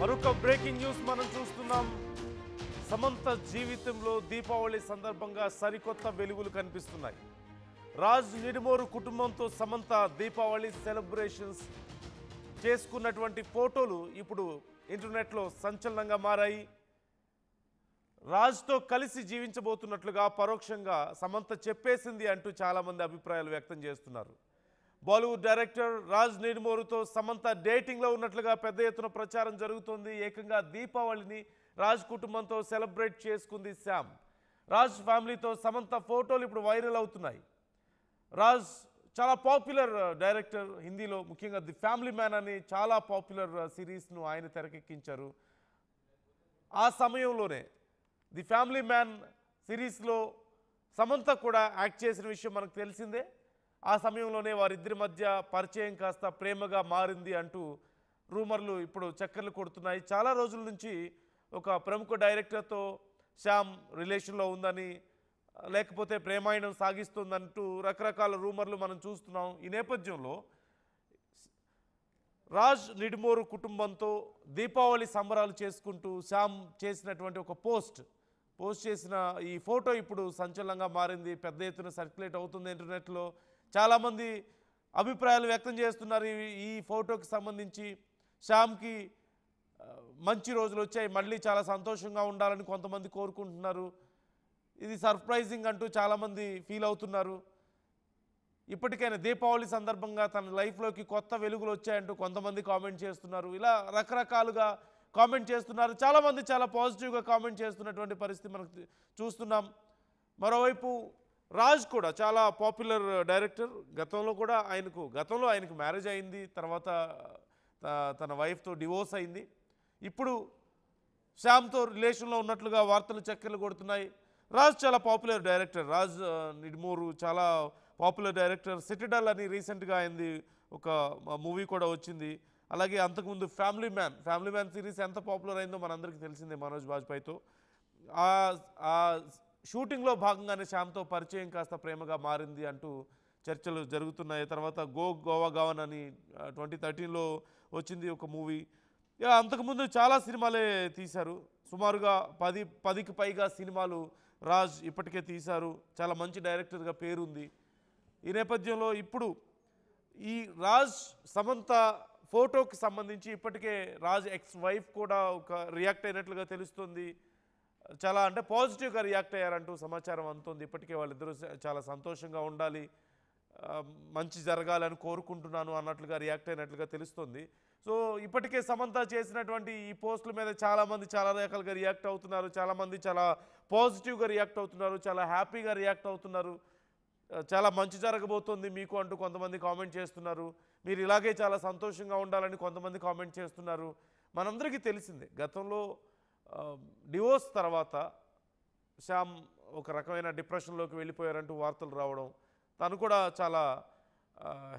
మరొక breaking news మనం చూస్తున్నాం. సమంత జీవితంలో దీపావళి సందర్భంగా సరికొత్త వెలుగులు కనిపిస్తున్నాయి. రాజ్ నిడుమోరు కుటుంబంతో సమంత దీపావళి సెలబ్రేషన్స్ చేసుకున్నటువంటి ఫోటోలు ఇప్పుడు ఇంటర్నెట్లో సంచలనంగా మారాయి. రాజ్తో కలిసి జీవించబోతున్నట్లుగా పరోక్షంగా సమంత చెప్పేసింది అంటూ చాలామంది అభిప్రాయాలు వ్యక్తం చేస్తున్నారు. బాలీవుడ్ డైరెక్టర్ రాజ్ నిడుమోరుతో సమంత డేటింగ్లో ఉన్నట్లుగా పెద్ద ఎత్తున ప్రచారం జరుగుతోంది. ఏకంగా దీపావళిని రాజ్ కుటుంబంతో సెలబ్రేట్ చేసుకుంది శ్యామ్. రాజ్ ఫ్యామిలీతో సమంత ఫోటోలు ఇప్పుడు వైరల్ అవుతున్నాయి. రాజ్ చాలా పాపులర్ డైరెక్టర్. హిందీలో ముఖ్యంగా ది ఫ్యామిలీ మ్యాన్ అని చాలా పాపులర్ సిరీస్ను ఆయన తెరకెక్కించారు. ఆ సమయంలోనే ది ఫ్యామిలీ మ్యాన్ సిరీస్లో సమంత కూడా యాక్ట్ చేసిన విషయం మనకు తెలిసిందే. ఆ సమయంలోనే వారిద్దరి మధ్య పరిచయం కాస్త ప్రేమగా మారింది అంటూ రూమర్లు ఇప్పుడు చక్కర్లు కొడుతున్నాయి. చాలా రోజుల నుంచి ఒక ప్రముఖ డైరెక్టర్తో శ్యామ్ రిలేషన్లో ఉందని, లేకపోతే ప్రేమాయణం సాగిస్తుందంటూ రకరకాల రూమర్లు మనం చూస్తున్నాం. ఈ నేపథ్యంలో రాజ్ నిడుమోరు కుటుంబంతో దీపావళి సంబరాలు చేసుకుంటూ శ్యామ్ చేసినటువంటి ఒక పోస్ట్ చేసిన ఈ ఫోటో ఇప్పుడు సంచలనంగా మారింది. పెద్ద ఎత్తున సర్క్యులేట్ అవుతుంది ఇంటర్నెట్లో. చాలామంది అభిప్రాయాలు వ్యక్తం చేస్తున్నారు. ఈ ఫోటోకి సంబంధించి శ్యామ్కి మంచి రోజులు వచ్చాయి, మళ్ళీ చాలా సంతోషంగా ఉండాలని కొంతమంది కోరుకుంటున్నారు. ఇది సర్ప్రైజింగ్ అంటూ చాలామంది ఫీల్ అవుతున్నారు. ఇప్పటికైనా దీపావళి సందర్భంగా తన లైఫ్లోకి కొత్త వెలుగులు వచ్చాయంటూ కొంతమంది కామెంట్ చేస్తున్నారు. ఇలా రకరకాలుగా కామెంట్ చేస్తున్నారు. చాలామంది చాలా పాజిటివ్గా కామెంట్ చేస్తున్నటువంటి పరిస్థితి మనకు చూస్తున్నాం. మరోవైపు రాజ్ కూడా చాలా పాపులర్ డైరెక్టర్. గతంలో ఆయనకు మ్యారేజ్ అయింది, తర్వాత తన వైఫ్తో డివోర్స్ అయింది. ఇప్పుడు శ్యామ్తో రిలేషన్లో ఉన్నట్లుగా వార్తలు చక్కర్లు కొడుతున్నాయి. రాజ్ చాలా పాపులర్ డైరెక్టర్. రాజ్ నిడుమోరు చాలా పాపులర్ డైరెక్టర్. సిటిడల్ అని రీసెంట్గా అయింది ఒక మూవీ కూడా వచ్చింది. అలాగే అంతకుముందు ఫ్యామిలీ మ్యాన్ సిరీస్ ఎంత పాపులర్ అయిందో మనందరికీ తెలిసిందే మనోజ్ బాజ్పేయితో. ఆ షూటింగ్లో భాగంగానే శ్యామ్తో పరిచయం కాస్త ప్రేమగా మారింది అంటూ చర్చలు జరుగుతున్నాయి. తర్వాత గోవా గవన్ అని 2013లో వచ్చింది ఒక మూవీ. అంతకుముందు చాలా సినిమాలే తీశారు. సుమారుగా 10కి పైగా సినిమాలు రాజ్ ఇప్పటికే తీశారు. చాలా మంచి డైరెక్టర్గా పేరుంది. ఈ నేపథ్యంలో ఇప్పుడు ఈ రాజ్ సమంత ఫోటోకి సంబంధించి ఇప్పటికే రాజ్ ఎక్స్ వైఫ్ కూడా ఒక రియాక్ట్ అయినట్లుగా తెలుస్తుంది. చాలా అంటే పాజిటివ్గా రియాక్ట్ అయ్యారంటూ సమాచారం అందుతుంది. ఇప్పటికే వాళ్ళిద్దరూ చాలా సంతోషంగా ఉండాలి, మంచి జరగాలని కోరుకుంటున్నాను అన్నట్లుగా రియాక్ట్ అయినట్లుగా తెలుస్తుంది. సో ఇప్పటికే సమంత చేసినటువంటి ఈ పోస్టుల మీద చాలామంది చాలా రకాలుగా రియాక్ట్ అవుతున్నారు. చాలామంది చాలా పాజిటివ్గా రియాక్ట్ అవుతున్నారు, చాలా హ్యాపీగా రియాక్ట్ అవుతున్నారు. చాలా మంచి జరగబోతోంది మీకు అంటూ కొంతమంది కామెంట్ చేస్తున్నారు. మీరు ఇలాగే చాలా సంతోషంగా ఉండాలని కొంతమంది కామెంట్ చేస్తున్నారు. మనందరికీ తెలిసిందే, గతంలో డివోర్స్ తర్వాత శ్యామ్ ఒక రకమైన డిప్రెషన్లోకి వెళ్ళిపోయారంటూ వార్తలు రావడం, తను కూడా చాలా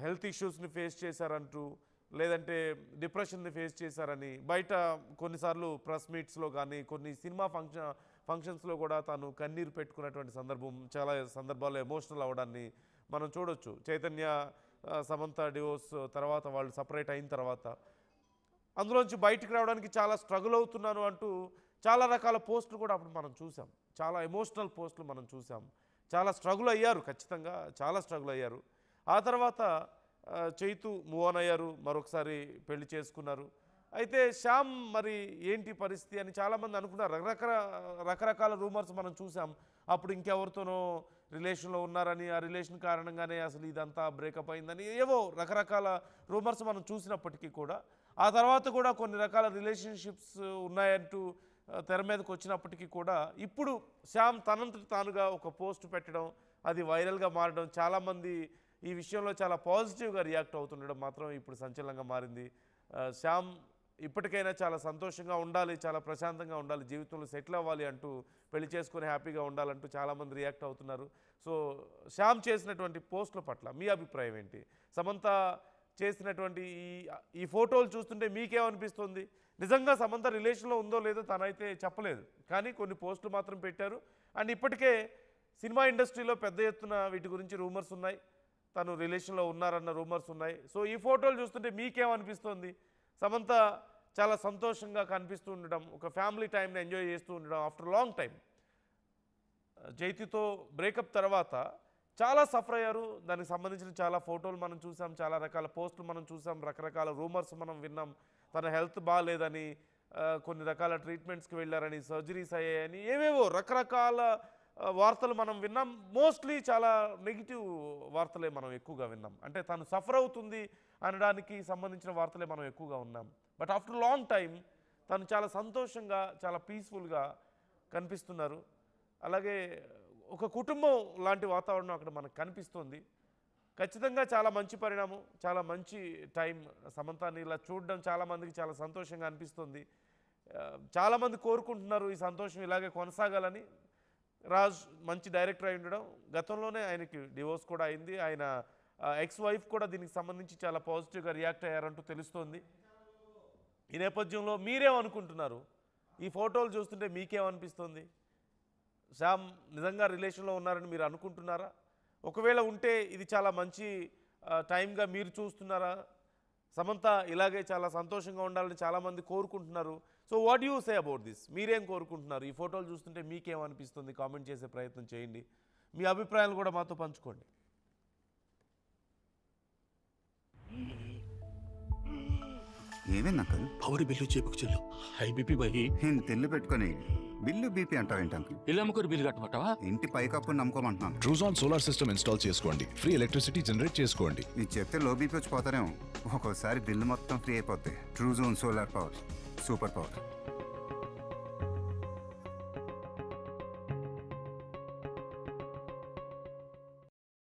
హెల్త్ ఇష్యూస్ని ఫేస్ చేశారంటూ, లేదంటే డిప్రెషన్ని ఫేస్ చేశారని బయట కొన్నిసార్లు ప్రెస్ మీట్స్లో కానీ కొన్ని సినిమా ఫంక్షన్స్లో కూడా తాను కన్నీరు పెట్టుకున్నటువంటి సందర్భం, చాలా సందర్భాల్లో ఎమోషనల్ అవ్వడాన్ని మనం చూడొచ్చు. చైతన్య సమంత డివోర్స్ తర్వాత వాళ్ళు సపరేట్ అయిన తర్వాత అందులోంచి బయటికి రావడానికి చాలా స్ట్రగుల్ అవుతున్నాను అంటూ చాలా రకాల పోస్టులు కూడా అప్పుడు మనం చూసాం. చాలా ఎమోషనల్ పోస్టులు మనం చూసాం. చాలా స్ట్రగుల్ అయ్యారు, ఖచ్చితంగా చాలా స్ట్రగుల్ అయ్యారు. ఆ తర్వాత చైతు మూవ్ ఆన్ అయ్యారు, మరొకసారి పెళ్లి చేసుకున్నారు. అయితే శ్యామ్ మరి ఏంటి పరిస్థితి అని చాలామంది అనుకున్నారు. రకరకాల రూమర్స్ మనం చూసాం. అప్పుడు ఇంకెవరితోనో రిలేషన్లో ఉన్నారని, ఆ రిలేషన్ కారణంగానే అసలు ఇదంతా బ్రేకప్ అయిందని ఏవో రకరకాల రూమర్స్ మనం చూసినప్పటికీ కూడా ఆ తర్వాత కూడా కొన్ని రకాల రిలేషన్షిప్స్ ఉన్నాయంటూ తెర మీదకి వచ్చినప్పటికీ కూడా ఇప్పుడు శ్యామ్ తనంతట తానుగా ఒక పోస్ట్ పెట్టడం, అది వైరల్గా మారడం, చాలామంది ఈ విషయంలో చాలా పాజిటివ్గా రియాక్ట్ అవుతుండడం మాత్రం ఇప్పుడు సంచలనంగా మారింది. శ్యామ్ ఇప్పటికైనా చాలా సంతోషంగా ఉండాలి, చాలా ప్రశాంతంగా ఉండాలి, జీవితంలో సెటిల్ అవ్వాలి అంటూ, పెళ్లి చేసుకొని హ్యాపీగా ఉండాలంటూ చాలామంది రియాక్ట్ అవుతున్నారు. సో శ్యామ్ చేసినటువంటి పోస్టుల పట్ల మీ అభిప్రాయం ఏంటి? సమంత చేసినటువంటి ఈ ఫోటోలు చూస్తుంటే మీకేమనిపిస్తుంది? నిజంగా సమంత రిలేషన్లో ఉందో లేదో తనైతే చెప్పలేదు, కానీ కొన్ని పోస్టులు మాత్రం పెట్టారు. అండ్ ఇప్పటికే సినిమా ఇండస్ట్రీలో పెద్ద ఎత్తున వీటి గురించి రూమర్స్ ఉన్నాయి, తను రిలేషన్లో ఉన్నారన్న రూమర్స్ ఉన్నాయి. సో ఈ ఫోటోలు చూస్తుంటే మీకేమనిపిస్తుంది? సమంత చాలా సంతోషంగా కనిపిస్తూ ఉండడం, ఒక ఫ్యామిలీ టైంని ఎంజాయ్ చేస్తూ ఉండడం ఆఫ్టర్ లాంగ్ టైం. జైతితో బ్రేకప్ తర్వాత చాలా సఫర్ అయ్యారు. దానికి సంబంధించిన చాలా ఫోటోలు మనం చూసాం, చాలా రకాల పోస్టులు మనం చూసాం, రకరకాల రూమర్స్ మనం విన్నాం. తన హెల్త్ బాగాలేదని, కొన్ని రకాల ట్రీట్మెంట్స్కి వెళ్ళారని, సర్జరీస్ అయ్యాయని, ఏవేవో రకరకాల వార్తలు మనం విన్నాం. మోస్ట్లీ చాలా నెగిటివ్ వార్తలే మనం ఎక్కువగా విన్నాం. అంటే తను సఫర్ అవుతుంది అనడానికి సంబంధించిన వార్తలే మనం ఎక్కువగా ఉన్నాం. బట్ ఆఫ్టర్ లాంగ్ టైం తను చాలా సంతోషంగా, చాలా పీస్ఫుల్గా కనిపిస్తున్నారు. అలాగే ఒక కుటుంబం లాంటి వాతావరణం అక్కడ మనకు కనిపిస్తుంది. ఖచ్చితంగా చాలా మంచి పరిణామం, చాలా మంచి టైం. సమంతాన్ని ఇలా చూడడం చాలామందికి చాలా సంతోషంగా అనిపిస్తుంది. చాలామంది కోరుకుంటున్నారు ఈ సంతోషం ఇలాగే కొనసాగాలని. రాజ్ మంచి డైరెక్టర్ అయి ఉండడం, గతంలోనే ఆయనకి డివోర్స్ కూడా అయింది. ఆయన ఎక్స్ వైఫ్ కూడా దీనికి సంబంధించి చాలా పాజిటివ్గా రియాక్ట్ అయ్యారంటూ తెలుస్తోంది. ఈ నేపథ్యంలో మీరేమనుకుంటున్నారు? ఈ ఫోటోలు చూస్తుంటే మీకేమనిపిస్తుంది? శ్యామ్ నిజంగా రిలేషన్లో ఉన్నారని మీరు అనుకుంటున్నారా? ఒకవేళ ఉంటే ఇది చాలా మంచి టైంగా మీరు చూస్తున్నారా? సమంత ఇలాగే చాలా సంతోషంగా ఉండాలని చాలామంది కోరుకుంటున్నారు. So what you say about this? మీరేం కోరుకుంటున్నారు? ఈ ఫోటోలు చూస్తుంటే మీకేమనిపిస్తుంది? కామెంట్ చేసే ప్రయత్నం చేయండి. మీ అభిప్రాయాలు కూడా మాతో పంచుకోండి. ఏమైంది అంకల్? పవర్ బిల్లు చేపుకు చెల్లు హై బీపీ బై తెల్లు పెట్టుకొని బిల్లు బీపీ అంటావేంటి అంకుల్? ఇల్లు అమ్ముకొని బిల్లు కట్టమంటావా? ఇంటి పైకప్పు నమ్ముకోమంటున్నాను. ట్రూజాన్ సోలార్ సిస్టమ్ ఇన్స్టాల్ చేసుకోండి, ఫ్రీ ఎలక్ట్రిసిటీ జనరేట్ చేసుకోండి. ఇది చెప్తే లో బీపీ వచ్చి పోతారేమో. ఒక్కోసారి బిల్లు మొత్తం ఫ్రీ అయిపోతాయి. Truzon solar power, super power.